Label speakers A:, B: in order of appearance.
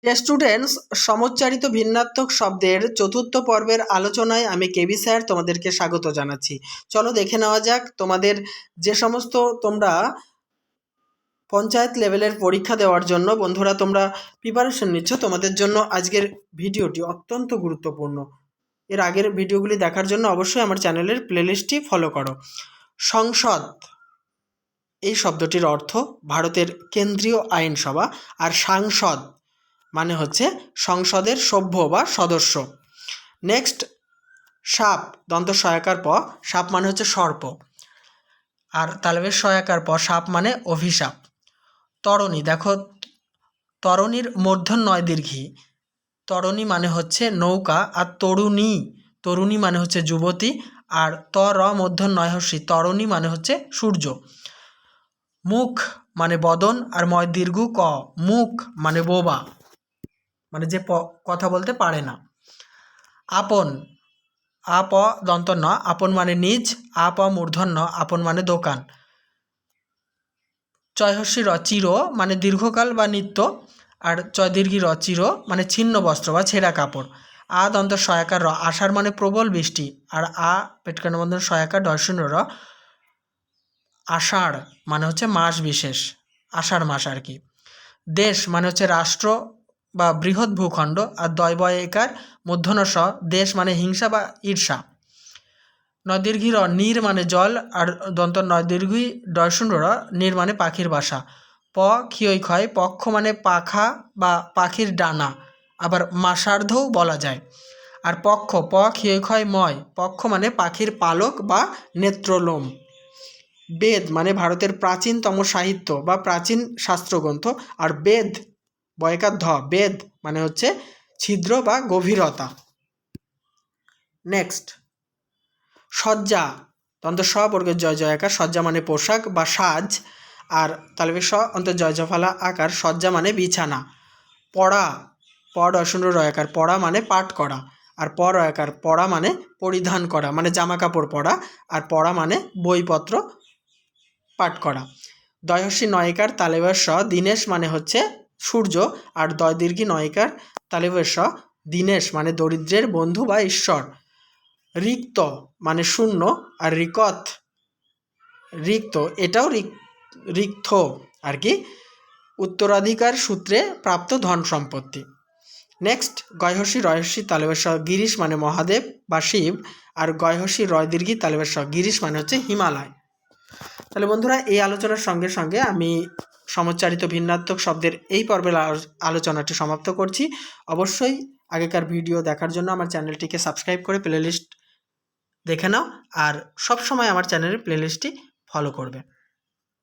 A: Students, সমুচ্চারিত ভিন্নাত্মক শব্দের চতুর্থ পর্বের আলোচনায় আমি কেবি স্যার তোমাদেরকে স্বাগত জানাচ্ছি। চলো দেখে নেওয়া যাক তোমাদের যে সমস্ত তোমরা পঞ্চায়েত লেভেলের পরীক্ষা দেওয়ার জন্য বন্ধুরা তোমরা প্রিপারেশন নিচ্ছ, তোমাদের জন্য আজকের ভিডিওটি অত্যন্ত গুরুত্বপূর্ণ। এর আগের ভিডিওগুলি দেখার জন্য অবশ্যই আমার চ্যানেলের প্লেলিস্টটি ফলো করো। সংসদ এই শব্দটির অর্থ ভারতের কেন্দ্রীয় আইনসভা, আর সাংসদ মানে হচ্ছে সংসদের সভ্য বা সদস্য। নেক্সট, সাপ দন্ত সহায়কার প, সাপ মানে হচ্ছে সর্প, আর তালবের সহায়কার প, সাপ মানে অভিশাপ। তরণী, দেখো তরণীর মূর্ধন্য নয় দীর্ঘী, তরণী মানে হচ্ছে নৌকা, আর তরুণী, তরুণী মানে হচ্ছে যুবতী, আর তর মূর্ধন্য নয় হর্ষী, তরণী মানে হচ্ছে সূর্য। মুখ মানে বদন, আর ময় দীর্ঘ ক, মুখ মানে বোবা, মানে যে কথা বলতে পারে না। আপন, আপ দন্ত ন, আপন মানে নিজ, আপ মূর্ধন্য, আপন মানে দোকান। চয়হস্যি র, চির মানে দীর্ঘকাল বা নিত্য, আর চয় দীর্ঘি র, চির মানে ছিন্ন বস্ত্র বা ছেঁড়া কাপড়। আ দন্ত সহায়কার র, আষাঢ় মানে প্রবল বৃষ্টি, আর আ পেটকানবন্ধন সহায়কার ডয়শূন্য র, আষাঢ় মানে হচ্ছে মাস বিশেষ, আষাঢ় মাস আর কি। দেশ মানে হচ্ছে রাষ্ট্র বা বৃহৎ ভূখণ্ড, আর দয়বয় একার মূর্ধন্য স, দেশ মানে হিংসা বা ঈর্ষা। নদীর্ঘি র, নীর মানে জল, আর দন্ত নদীর্ঘি ডয়শূন্য র, নীর মানে পাখির বাসা। প ক্ষয় ক্ষয়, পক্ষ মানে পাখা বা পাখির ডানা, আবার মাসার্ধও বলা যায়। আর পক্ষ, প ক্ষয় ক্ষয় ময়, পক্ষ মানে পাখির পালক বা নেত্রলোম। বেদ মানে ভারতের প্রাচীনতম সাহিত্য বা প্রাচীন শাস্ত্রগ্রন্থ, আর বেদ বয়কার ধ, বেদ মানে হচ্ছে ছিদ্র বা গভীরতা। নেক্সট, সজ্জা দন্ত স বর্গের জয় জয়াকার, সজ্জা মানে পোশাক বা সাজ, আর তালবে স অন্ত জয় জফালা আকার, সজ্জা মানে বিছানা। পড়া, প ডশূন্য রয়াকার, পড়া মানে পাঠ করা, আর প রয়াকার, পড়া মানে পরিধান করা মানে জামা কাপড় পরা, আর পড়া মানে বইপত্র পাঠ করা। দয়হস্যি নয়িকার তালেবের স, দীনেশ মানে হচ্ছে সূর্য, আর দয় দীর্ঘি নয়িকার তালেবের স, দীনেশ মানে দরিদ্রের বন্ধু বা ঈশ্বর। রিক্ত মানে শূন্য, আর রিকত রিক্ত, এটাও রিক্ত আর কি, উত্তরাধিকার সূত্রে প্রাপ্ত ধন সম্পত্তি। নেক্সট, গয়হস্যি রয়স্যি তালেবের স, গিরিশ মানে মহাদেব বা শিব, আর গয়হস্যি রয় দীর্ঘি তালেবের স, গিরিশ মানে হচ্ছে হিমালয়। তাহলে বন্ধুরা এই আলোচনার সঙ্গে সঙ্গে আমি সমুচ্চারিত ভিন্নাত্মক শব্দের এই পর্বের আলোচনাটি সমাপ্ত করছি। অবশ্যই আগেকার ভিডিও দেখার জন্য আমার চ্যানেলটিকে সাবস্ক্রাইব করে প্লেলিস্ট দেখে নাও, আর সবসময় আমার চ্যানেলের প্লেলিস্টটি ফলো করবে।